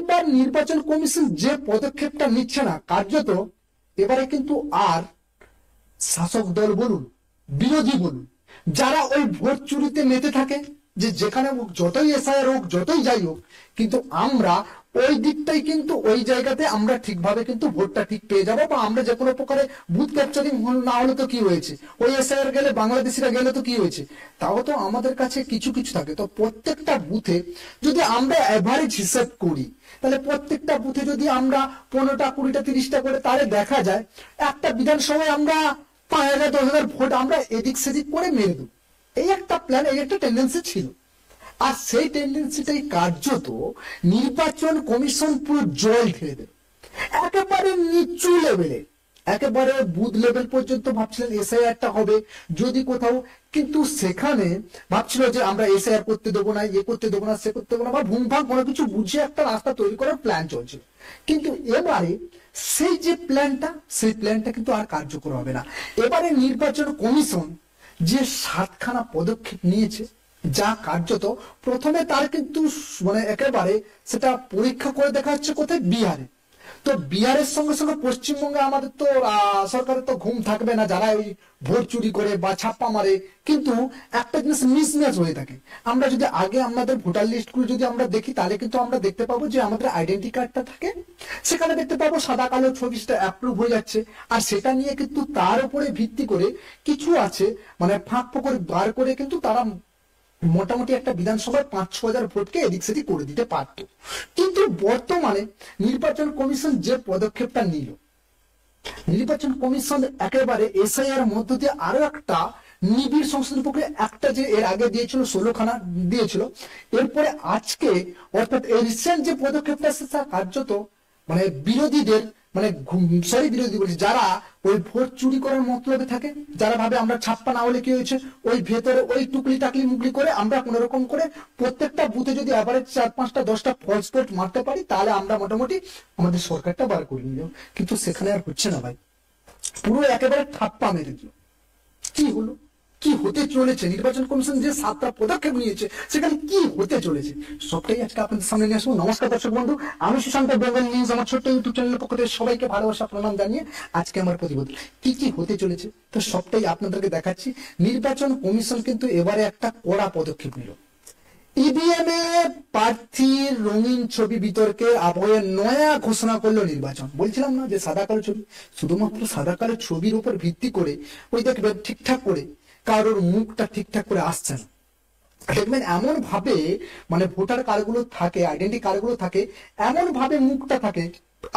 এইবার নির্বাচন কমিশন যে পদক্ষেপটা নিচ্ছে না, কার্যত এবারে কিন্তু আর শাসক দল বলুন বিরোধী বলুন যারা ওই ভোট চুরিতে মেতে থাকে, যে যেখানে হোক, যতই এসআইআর হোক, যতই যাই হোক, কিন্তু আমরা ওই দিকটাই কিন্তু ওই জায়গাতে আমরা ঠিকভাবে কিন্তু ভোটটা ঠিক পেয়ে যাবো, বা আমরা যে কোনো প্রকারে বুথ ক্যাপচারিং না হলে তো কি হয়েছে, ওই এসআইআর গেলে বাংলাদেশিরা গেলে তো কি হয়েছে, তাও তো আমাদের কাছে কিছু কিছু থাকে। তো প্রত্যেকটা বুথে যদি আমরা এভারেজ হিসাব করি, তাহলে প্রত্যেকটা বুথে যদি আমরা 15টা 20টা 30টা করে, তাহলে দেখা যায় একটা বিধানসভায় আমরা 5000 10,000 ভোট আমরা এদিক সেদিক করে মেরে দেবো। এই একটা প্ল্যান, এই একটা টেন্ডেন্সি ছিল। আর সেই টেন্ডেন্সিটাই কার্যত নির্বাচন কমিশন পুরো জল ঢেলে দেবে একেবারে নিচু লেভেলে, একেবারে বুথ লেভেল পর্যন্ত ভাবছিলেন এসআইআরটা হবে যদি কোথাও, কিন্তু সেখানে ভাবছিল যে আমরা এসআইআর করতে দেবো না, ইয়ে করতে দেবো না, সে করতে দেবো না, বা ভুমভাগ কোনো কিছু বুঝিয়ে একটা রাস্তা তৈরি করার প্ল্যান চলছে। কিন্তু এবারে সেই যে প্ল্যানটা, সেই প্ল্যানটা কিন্তু আর কার্যকর হবে না। এবারে নির্বাচন কমিশন যে 7খানা পদক্ষেপ নিয়েছে, যা কার্যত প্রথমে তার কিন্তু মানে একেবারে সেটা পরীক্ষা করে দেখা হচ্ছে কোথায়, বিহারে। তো বিহারের সঙ্গে সঙ্গে পশ্চিমবঙ্গে আমাদের তো সরকারের তো ঘুম থাকবে না, যারা ওই ভোট চুরি করে বা ছাপ্পা মারে, কিন্তু একটা জিনিস মিসম্যাচ হয়ে থাকে। আমরা যদি আগে আমাদের ভোটার লিস্ট গুলো যদি আমরা দেখি, তাহলে কিন্তু আমরা দেখতে পাবো যে আমাদের আইডেন্টি কার্ডটা থাকে, সেখানে দেখতে পাবো সাদা কালো ছবিটা অ্যাপ্রুভ হয়ে যাচ্ছে, আর সেটা নিয়ে কিন্তু তার উপরে ভিত্তি করে কিছু আছে মানে ফাঁক ফোকর বার করে কিন্তু তারা মোটামুটি একটা বিধানসভায় 5-6 হাজার ভোটকে এদিক সেদিক করে দিতে পারত। কিন্তু বর্তমানে নির্বাচন কমিশন যে পদক্ষেপটা নিল, নির্বাচন কমিশন একেবারে এসআইআর মধ্য দিয়ে আরো একটা নিবিড় সংশোধন প্রক্রিয়া, একটা যে এর আগে দিয়েছিল 16খানা দিয়েছিল, এরপরে আজকে অর্থাৎ এই রিসেন্ট যে পদক্ষেপটা সেটা কার্যত মানে বিরোধীদের মানে বিরোধী বলছি, যারা ওই ভোট চুরি করার মতলবে থাকে, যারা ভাবে আমরা ছাপ্পা না হলে কি হয়েছে, ওই ভেতরে ওই টুকলি টাকলি মুকলি করে আমরা কোন রকম করে প্রত্যেকটা বুথে যদি এভারেজ 4-5টা 10টা ফলস ভোট মারতে পারি, তাহলে আমরা মোটামুটি আমাদের সরকারটা বার করে নিল। কিন্তু সেখানে আর হচ্ছে না ভাই, পুরো একেবারে ঠাপ্পা মেরে দিল। কি হলো, কি হতে চলেছে, নির্বাচন কমিশন যে 7টা পদক্ষেপ নিয়েছে সেখানে কি হতে চলেছে, সবটাই আজকে আপনাদের সামনে নিয়ে আসবো। নমস্কার দর্শক বন্ধু, আমি সুশান্ত, বেঙ্গল নিউজ, আমার ছোট্ট ইউটিউব চ্যানেলের পক্ষ থেকে সবাইকে ভালোবাসা প্রণাম জানিয়ে আজকে আমার প্রতিবেদন কি কি হতে চলেছে তো সবটাই আপনাদেরকে দেখাচ্ছি। নির্বাচন কমিশন কিন্তু এবারে একটা কড়া পদক্ষেপ নিল। ইভিএম এ প্রার্থীর রঙিন ছবি বিতর্কে আবহে নয়া ঘোষণা করলো নির্বাচন। বলছিলাম না যে সাদা কালো ছবি, শুধুমাত্র সাদা কালো ছবির উপর ভিত্তি করে ওই দেখবে ঠিকঠাক করে কারোর মুখটা ঠিকঠাক করে আসছে না, দেখবেন এমন ভাবে মানে ভোটার কার্ডগুলো থাকে, আইডেন্টি কার্ডগুলো থাকে, এমন ভাবে মুখটা থাকে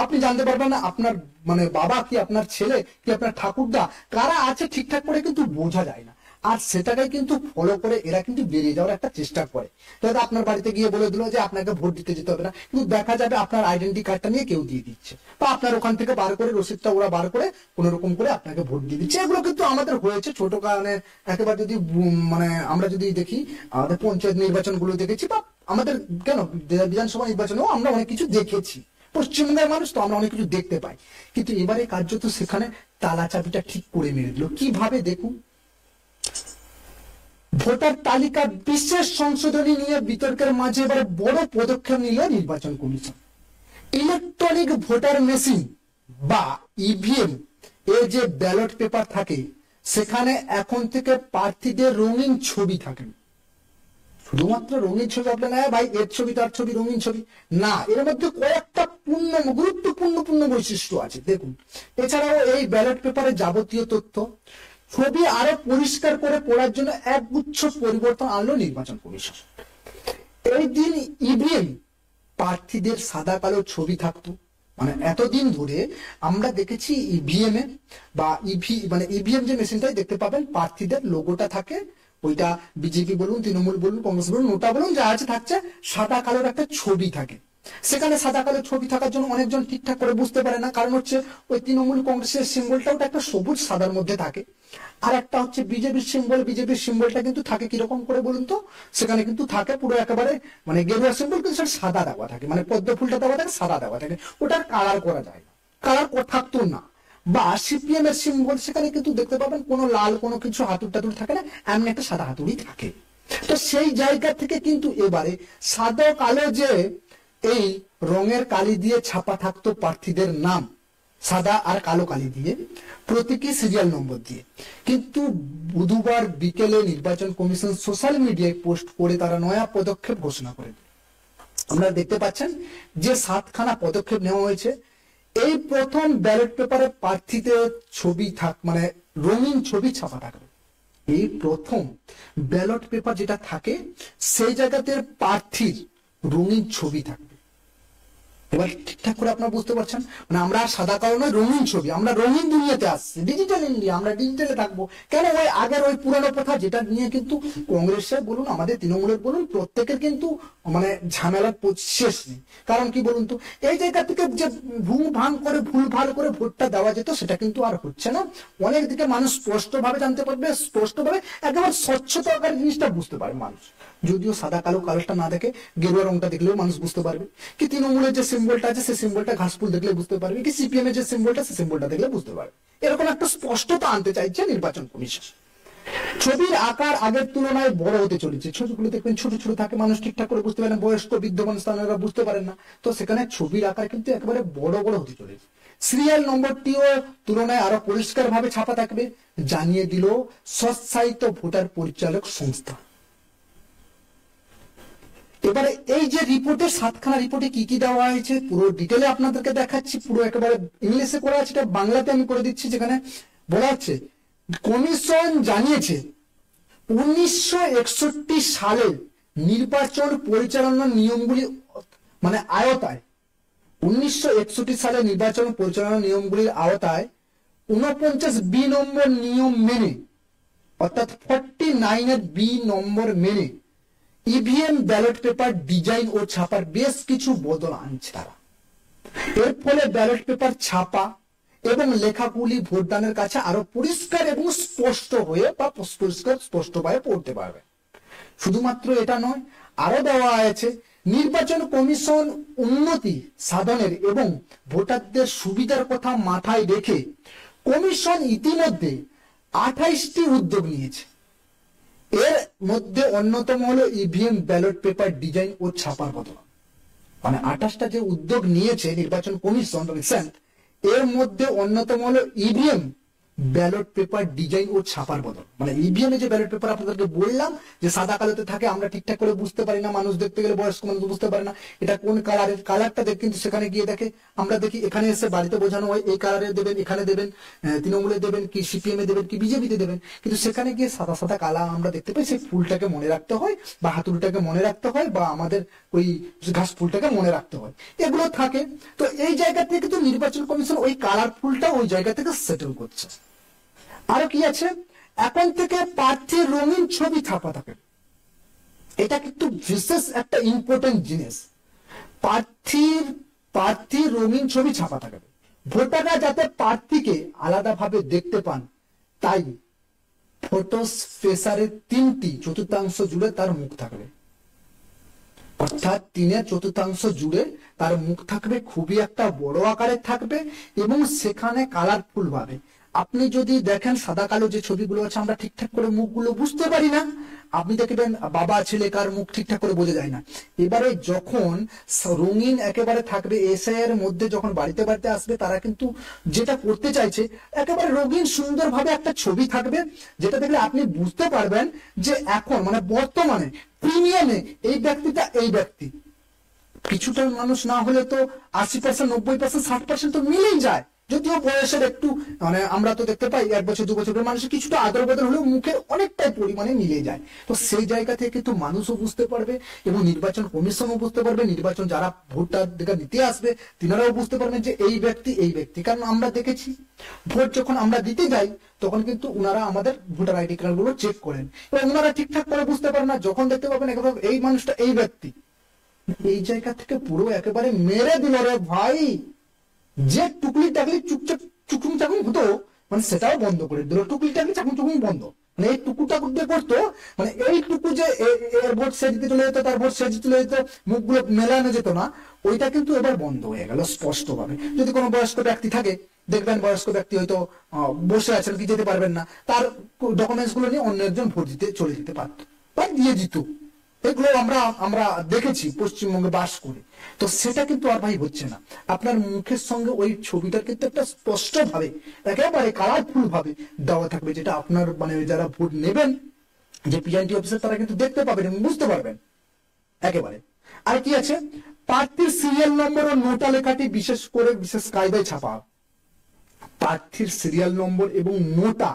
আপনি জানতে পারবেন না আপনার মানে বাবা কি আপনার ছেলে কি আপনার ঠাকুরদা কারা আছে ঠিকঠাক করে কিন্তু বোঝা যায় না। আর সেটাকে কিন্তু ফলো করে এরা কিন্তু বেরিয়ে যাওয়ার একটা চেষ্টা করে। হয়তো আপনার বাড়িতে গিয়ে বলে দিল যে আপনাকে ভোট দিতে যেতে হবে না, কিন্তু দেখা যাবে আপনার আইডেন্টি কার্ডটা নিয়ে কেউ দিয়ে দিচ্ছে, বা আপনার ওখান থেকে বার করে রসিদটা ওরা বার করে কোন রকম করে আপনাকে ভোট দিয়ে দিচ্ছে। এগুলো কিন্তু আমাদের হয়েছে ছোট কারণে, একেবারে যদি মানে আমরা যদি দেখি আমাদের পঞ্চায়েত নির্বাচন গুলো দেখেছি, বা আমাদের কেন বিধানসভা নির্বাচনেও আমরা অনেক কিছু দেখেছি। পশ্চিমবঙ্গের মানুষ তো আমরা অনেক কিছু দেখতে পাই, কিন্তু এবারে কার্যত সেখানে তালা চাবিটা ঠিক করে মেরে দিল। কিভাবে দেখুন, ভোটার তালিকা বিশেষ সংশোধনী নিয়ে বিতর্কের মাঝে এবারে বড় পদক্ষেপ নিল নির্বাচন কমিশন। ইলেকট্রনিক ভোটার মেশিন বা ইভিএম এর যে ব্যালট পেপার থাকে, সেখানে এখন থেকে প্রার্থীদের রঙিন ছবি থাকে। শুধুমাত্র রঙিন ছবি আপনি না ভাই এর ছবি তার ছবি রঙিন ছবি না, এর মধ্যে কয়েকটা গুরুত্বপূর্ণ বৈশিষ্ট্য আছে দেখুন। এছাড়াও এই ব্যালট পেপারে যাবতীয় তথ্য ছবি আরো পরিষ্কার করে পড়ার জন্য একগুচ্ছ পরিবর্তন আনলো নির্বাচন কমিশন। এই দিন ইভিএম প্রার্থীদের সাদা কালো ছবি থাকতো, মানে এতদিন ধরে আমরা দেখেছি ইভিএম এ বা ইভিএম যে মেশিনটাই দেখতে পাবেন প্রার্থীদের লোগোটা থাকে, ওইটা বিজেপি বলুন, তৃণমূল বলুন, কংগ্রেস বলুন, নোটা বলুন, যা আছে থাকছে সাদা কালোর একটা ছবি থাকে। সেখানে সাদা কালো ছবি থাকার জন্য অনেকজন ঠিকঠাক করে বুঝতে পারে না, কারণ হচ্ছে ওই তৃণমূল কংগ্রেসের সিম্বলটা ওটা একটা সবুজ সাদার মধ্যে থাকে, আর একটা হচ্ছে বিজেপির সিম্বল, বিজেপির সিম্বলটা কিন্তু থাকে কিরকম করে বলুন তো, সেখানে কিন্তু থাকে পুরো একেবারে মানে গেরুয়া সিম্বল, কিন্তু সেটা সাদা দেওয়া থাকে, মানে পদ্ম ফুলটা দেওয়া থাকে, সাদা দেওয়া থাকে, ওটার কালার করা যায় না, কালার থাকতো না। বা সিপিএম এর সিম্বল, সেখানে কিন্তু দেখতে পাবেন কোনো লাল কোনো কিছু হাতুড় টাতুড় থাকে না, এমনি একটা সাদা হাতুড়ি থাকে। তো সেই জায়গা থেকে কিন্তু এবারে সাদা কালো যে এই রঙের কালি দিয়ে ছাপা থাকতো প্রার্থীদের নাম, সাদা আর কালো কালি দিয়ে, প্রতীকী সিরিয়াল নম্বর দিয়ে। কিন্তু বুধবার বিকেলে নির্বাচন কমিশন সোশ্যাল মিডিয়ায় পোস্ট করে তারা নয়া পদক্ষেপ ঘোষণা করে। আপনারা দেখতে পাচ্ছেন যে 7খানা পদক্ষেপ নেওয়া হয়েছে। এই প্রথম ব্যালট পেপারে প্রার্থীদের ছবি মানে রঙিন ছবি ছাপা থাকবে। এই প্রথম ব্যালট পেপার যেটা থাকে সেই জায়গাতে প্রার্থীর রঙিন ছবি থাকবে। এবার ঠিকঠাক করে আপনারা বুঝতে পারছেন, মানে আমরা সাদা কালো নয়, রঙিন ছবি। আমরা রঙিন দুনিয়াতে আসছি, ডিজিটাল ইন্ডিয়া, আমরা ডিজিটালে থাকবো। কেন? ওই আগের ওই পুরানো প্রথা যেটা নিয়ে কিন্তু কংগ্রেসের বলুন, আমাদের তৃণমূলের বলুন, প্রত্যেকের কিন্তু মানে ঝামেলার শেষ নেই। কারণ কি বলুন তো, এই জায়গা থেকে যে ভুল ভাঙ করে ভুল ভাল করে ভোটটা দেওয়া যেত সেটা কিন্তু আর হচ্ছে না। অনেক দিকে মানুষ স্পষ্টভাবে জানতে পারবে, স্পষ্টভাবে একেবারে স্বচ্ছতা আকার জিনিসটা বুঝতে পারে মানুষ। যদিও সাদা কালো কালারটা না দেখে গেরুয়া রংটা দেখলেও মানুষ বুঝতে পারবে, কি তৃণমূলের যে সিম্বলটা আছে সেই সিম্বলটা ঘাসফুল দেখলে বুঝতে পারবে, কি সিপিএম এর যে সিম্বলটা সেই সিম্বলটা দেখলে বুঝতে পারবে। এরকম একটা স্পষ্টতা আনতে চাইছে নির্বাচন কমিশন। ছবির আকার আগের তুলনায় বড় হতে চলেছে। ছবিগুলো দেখবেন ছোট ছোট থাকে, মানুষ ঠিকঠাক করে বুঝতে পারেন, বয়স্ক বৃদ্ধ মানুষ তারা বুঝতে পারেন না, তো সেখানে ছবির আকার কিন্তু একেবারে বড় বড় হতে চলেছে। সিরিয়াল নম্বরটিও তুলনায় আরো পরিষ্কার ভাবে ছাপা থাকবে, জানিয়ে দিল স্বচ্ছায়িত ভোটার পরিচালক সংস্থা। এবারে এই যে রিপোর্টের 7খানা রিপোর্টে কি কি দেওয়া হয়েছে পুরো ডিটেলে আপনাদেরকে দেখাচ্ছি। পুরো একেবারে ইংলিশে করা আছে, এটা বাংলাতে আমি করে দিচ্ছি। যেখানে বলা হচ্ছে, কমিশন জানিয়েছে 1961 সালে নির্বাচন পরিচালনার নিয়মগুলি মানে আওতায় 1961 সালে নির্বাচন পরিচালনার নিয়মগুলির আওতায় 49B নম্বর নিয়ম মেনে, অর্থাৎ 49 বি নম্বর মেনে ইভিএম ব্যালট পেপার ডিজাইন ও ছাপার বেশ কিছু বদল আনছে তারা। এর ফলে ব্যালট পেপার ছাপা এবং লেখাগুলি ভোটদানের কাছে আরো পরিষ্কার এবং স্পষ্ট হয়ে বা স্পষ্টভাবে পড়তে পারবে। শুধুমাত্র এটা নয়, আরো দেওয়া আছে নির্বাচন কমিশন উন্নতি সাধনের এবং ভোটারদের সুবিধার কথা মাথায় রেখে কমিশন ইতিমধ্যে 28টি উদ্যোগ নিয়েছে। এর মধ্যে অন্যতম হলো ইভিএম ব্যালট পেপার ডিজাইন ও ছাপার বদল। মানে 28টা যে উদ্যোগ নিয়েছে নির্বাচন কমিশন রিসেন্ট, এর মধ্যে অন্যতম হলো ইভিএম ব্যালট পেপার ডিজাইন ও ছাপার বদল। মানে ইভিএম এর যে ব্যালট পেপার আপনাদেরকে বললাম যে সাদা কালোতে থাকে, আমরা ঠিকঠাক করে বুঝতে পারি না, মানুষ দেখতে গেলে বয়স্ক মানুষ বুঝতে পারে না এটা কোন কালারের, কালারটা দেখ কিন্তু সেখানে গিয়ে দেখে, আমরা দেখি এখানে এসে বাড়িতে বোঝানো হয় এই কালারে দেবেন, এখানে দেবেন, তৃণমূলে দেবেন কি সিপিএম এ দেবেন কি বিজেপিতে দেবেন, কিন্তু সেখানে গিয়ে সাদা সাদা কালা আমরা দেখতে পাই। সেই ফুলটাকে মনে রাখতে হয় বা হাতুড়িটাকে মনে রাখতে হয় বা আমাদের ওই ঘাস ফুলটাকে মনে রাখতে হয়, এগুলো থাকে। তো এই জায়গা থেকে কিন্তু নির্বাচন কমিশন ওই কালার ফুলটা ওই জায়গা থেকে সেটেল করছে। আরো কি আছে, এখন থেকে প্রার্থীর রঙিন ছবি ছাপা থাকে। এটা কিন্তু বিশেষ একটা ইম্পর্টেন্ট জিনিস। প্রার্থীর রঙিন ছবি ছাপা থাকবে, ভোটাররা যাতে প্রার্থীকে আলাদাভাবে দেখতে পান, তাই ফটো স্পেসারের 3টি চতুর্থাংশ জুড়ে তার মুখ থাকবে। অর্থাৎ 3/4 জুড়ে তার মুখ থাকবে, খুবই একটা বড় আকারে থাকবে এবং সেখানে কালারফুল ভাবে। আপনি যদি দেখেন সাদা কালো যে ছবিগুলো আছে আমরা ঠিকঠাক করে মুখগুলো বুঝতে পারি না, আপনি দেখবেন বাবা ছেলে কার মুখ ঠিকঠাক করে বোঝা যায় না। এবারে যখন রঙিন একেবারে থাকবে, এসআইআর মধ্যে যখন বাড়িতে বাড়িতে আসবে তারা কিন্তু যেটা করতে চাইছে একেবারে রঙিন সুন্দরভাবে একটা ছবি থাকবে, যেটা দেখলে আপনি বুঝতে পারবেন যে এখন মানে বর্তমানে প্রিমিয়ামে এই ব্যক্তিটা এই ব্যক্তি। কিছুটা মানুষ না হলে তো 80%, 90%, 60% তো মিলেই যায়। যদিও বয়সের একটু মানে আমরা তো দেখতে পাই 1 বছর 2 বছরের মানুষের কিছুটা আদর বদল হলেও মুখের অনেকটাই পরিমাণে মিলে যায়। তো সেই জায়গা থেকে কিন্তু মানুষও বুঝতে পারবে এবং নির্বাচন কমিশনও বুঝতে পারবে, নির্বাচন যারা ভোটটা দিতে আসবে তিনারাও বুঝতে পারবেন যে এই ব্যক্তি এই ব্যক্তি। কারণ আমরা দেখেছি ভোট যখন আমরা দিতে যাই তখন কিন্তু উনারা আমাদের ভোটার আইডি কার্ড গুলো চেক করেন এবং উনারা ঠিকঠাক করে বুঝতে পারেন না, যখন দেখতে পাবেন একেবারে এই মানুষটা এই ব্যক্তি। এই জায়গা থেকে পুরো একেবারে মেরে দিল রে ভাই, যে টুকলি টাকলি চুপচাপ চুকুম চাকুম হতো মানে সেটাও বন্ধ করে দিল, টুকলি টাকলি চাকুম চুকুম বন্ধ। মানে এই টুকু টাকুর দিয়ে করতো, মানে এইটুকু যে এর ভোট সে দিতে চলে যেত, তার ভোট সে দিতে চলে যেত, মুখগুলো মেলানো যেত না, ওইটা কিন্তু এবার বন্ধ হয়ে গেল স্পষ্ট ভাবে। যদি কোনো বয়স্ক ব্যক্তি থাকে দেখবেন বয়স্ক ব্যক্তি হয়তো বসে আছেন কি যেতে পারবেন না, তার ডকুমেন্টস গুলো নিয়ে অন্য একজন ভোট দিতে চলে যেতে পারত বা দিয়ে দিত। এগুলো আমরা আমরা দেখেছি পশ্চিমবঙ্গে বাস করে। তো সেটা কিন্তু আর ভাই হচ্ছে না। আপনার মুখের সঙ্গে ওই ছবিটা কিন্তু একটা স্পষ্ট ভাবে একেবারে কালারফুল ভাবে দেওয়া থাকবে, যেটা আপনার মানে যারা ভোট নেবেন যে পিআইটি অফিসার তারা কিন্তু দেখতে পাবেন এবং বুঝতে পারবেন একেবারে। আর কি আছে, প্রার্থীর সিরিয়াল নম্বর ও নোটা লেখাটি বিশেষ করে বিশেষ কায়দায় ছাপা হবে। প্রার্থীর সিরিয়াল নম্বর এবং নোটা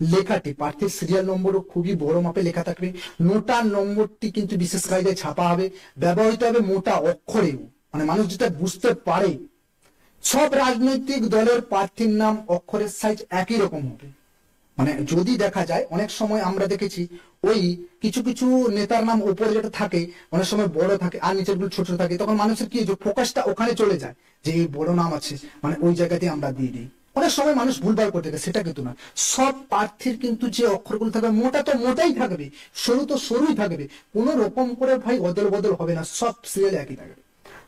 লেখাটি, প্রার্থীর সিরিয়াল নম্বরও খুবই বড় মাপে লেখা থাকবে। নোটার নম্বরটি কিন্তু বিশেষ কায়দায় ছাপা হবে, ব্যবহৃত হবে মোটা অক্ষরে, মানে মানুষ যেটা বুঝতে পারে। সব রাজনৈতিক দলের প্রার্থীর নাম অক্ষরের সাইজ একই রকম হবে। মানে যদি দেখা যায় অনেক সময় আমরা দেখেছি ওই কিছু কিছু নেতার নাম উপরে যেটা থাকে অনেক সময় বড় থাকে আর নিচের গুলো ছোট থাকে, তখন মানুষের কি ফোকাসটা ওখানে চলে যায় যে এই বড় নাম আছে মানে ওই জায়গাতে আমরা দিয়ে দিই। অনেক সময় মানুষ ভুলভাল করতে থাকে, সেটা কিন্তু না। সব প্রার্থীর কিন্তু যে অক্ষরগুলো থাকবে মোটা তো মোটাই থাকবে, সরু তো সরুই থাকবে, কোনো রকম করে ভাই অদল বদল হবে না, সব সিরিয়াল একই থাকবে।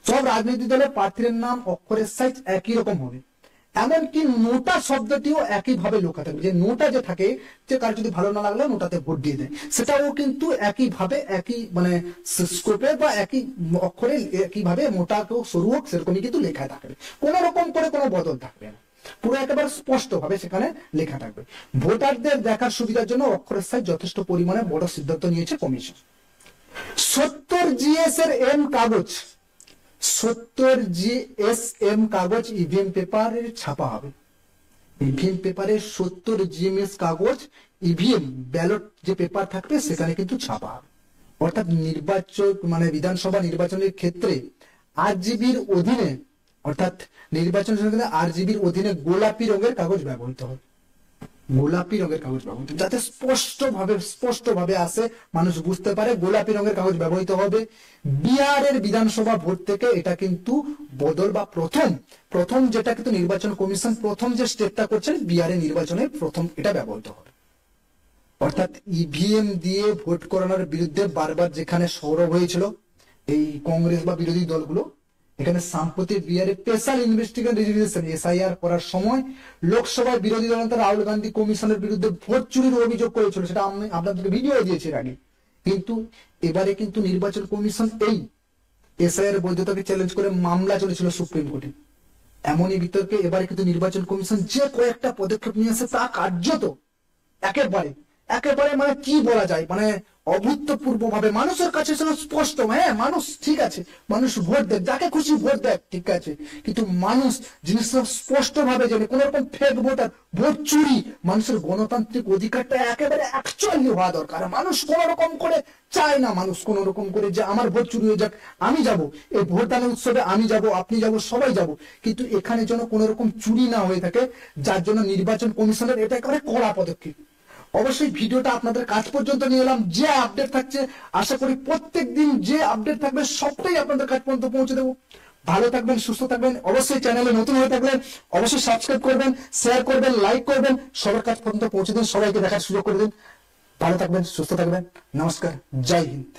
সব রাজনৈতিক দলের প্রার্থীর নাম অক্ষরের সাইজ একই রকম হবে। এমনকি নোটা শব্দটিও একইভাবে লেখা থাকবে, যে নোটা যে থাকে যে কার যদি ভালো না লাগলে নোটাতে ভোট দিয়ে দেয়, সেটাও কিন্তু একইভাবে একই মানে স্কোপে বা একই অক্ষরে একইভাবে মোটা কেউ সরু হোক সেরকমই কিন্তু লেখা থাকবে, কোন রকম করে কোনো বদল থাকবে না, পুরো একেবারে স্পষ্ট ভাবে সেখানে লেখা থাকবে। ভোটারদের দেখার সুবিধার জন্য অক্ষরের সাইজ যথেষ্ট পরিমাণে বড় সিদ্ধান্ত নিয়েছে কমিশন। 70 GSM এর কাগজ, 70 GSM কাগজ ইভিএম পেপারে ছাপা হবে। ইভিএম পেপারে 70 GMS কাগজ ইভিএম ব্যালট যে পেপার থাকবে সেখানে কিন্তু ছাপা হবে। অর্থাৎ নির্বাচন মানে বিধানসভা নির্বাচনের ক্ষেত্রে RGBর অধীনে, অর্থাৎ নির্বাচন RGBর অধীনে গোলাপি রঙের কাগজ ব্যবহৃত হবে, গোলাপি রঙের কাগজ ব্যবহৃত, যাতে স্পষ্ট ভাবে আসে, মানুষ বুঝতে পারে গোলাপি রঙের কাগজ ব্যবহৃত হবে। বিহারের বিধানসভা ভোট থেকে এটা কিন্তু বদল বা প্রথম যেটা কিন্তু নির্বাচন কমিশন প্রথম যে স্টেপটা করছেন বিহারের নির্বাচনে প্রথম এটা ব্যবহৃত হবে। অর্থাৎ ইভিএম দিয়ে ভোট করানোর বিরুদ্ধে বারবার যেখানে সরব হয়েছিল এই কংগ্রেস বা বিরোধী দলগুলো, এখানে সাম্প্রতিক বিহারে স্পেশাল ইনভেস্টিগেশন SIR করার সময় লোকসভার বিরোধী দলনেতা রাহুল গান্ধী কমিশনের বিরুদ্ধে ভোট চুরির অভিযোগ করেছিল, সেটা আমি আপনাদেরকে ভিডিও দিয়েছি এর আগে। কিন্তু এবারে কিন্তু নির্বাচন কমিশন এই SIR বৈধতাকে চ্যালেঞ্জ করে মামলা চলেছিল সুপ্রিম কোর্টে। এমনই বিতর্কে এবারে কিন্তু নির্বাচন কমিশন যে কয়েকটা পদক্ষেপ নিয়েছে তা কার্যত একেবারে মানে কি বলা যায়, মানে অভূতপূর্ব ভাবে মানুষের কাছে স্পষ্ট। হ্যাঁ মানুষ ঠিক আছে, মানুষ ভোট দেয়, যাকে খুশি ভোট দেয়, ঠিক আছে, কিন্তু মানুষ জিনিসটা স্পষ্ট ভাবে জানে কোন রকম ফেক ভোটার ভোট চুরি, মানুষের গণতান্ত্রিক অধিকারটা একেবারে অ্যাকচুয়ালি হওয়া দরকার। মানুষ কোন রকম করে চায় না, মানুষ কোন রকম করে যে আমার ভোট চুরি হয়ে যাক, আমি যাব এই ভোটদান উৎসবে, আমি যাব, আপনি যাব, সবাই যাব, কিন্তু এখানে যেন কোন রকম চুরি না হয়ে থাকে, যার জন্য নির্বাচন কমিশনের এটা একেবারে কড়া পদক্ষেপ। অবশ্যই ভিডিওটা আপনাদের কাছ পর্যন্ত নিয়ে এলাম, যে আপডেট থাকছে আশা করি প্রত্যেকদিন যে আপডেট থাকবে সবটাই আপনাদের কাছ পর্যন্ত পৌঁছে দেবো। ভালো থাকবেন, সুস্থ থাকবেন, অবশ্যই চ্যানেলে নতুন হয়ে থাকবেন অবশ্যই সাবস্ক্রাইব করবেন, শেয়ার করবেন, লাইক করবেন, সবার কাছ পর্যন্ত পৌঁছে দিন, সবাইকে দেখার সুযোগ করে দিন। ভালো থাকবেন, সুস্থ থাকবেন, নমস্কার, জয় হিন্দ।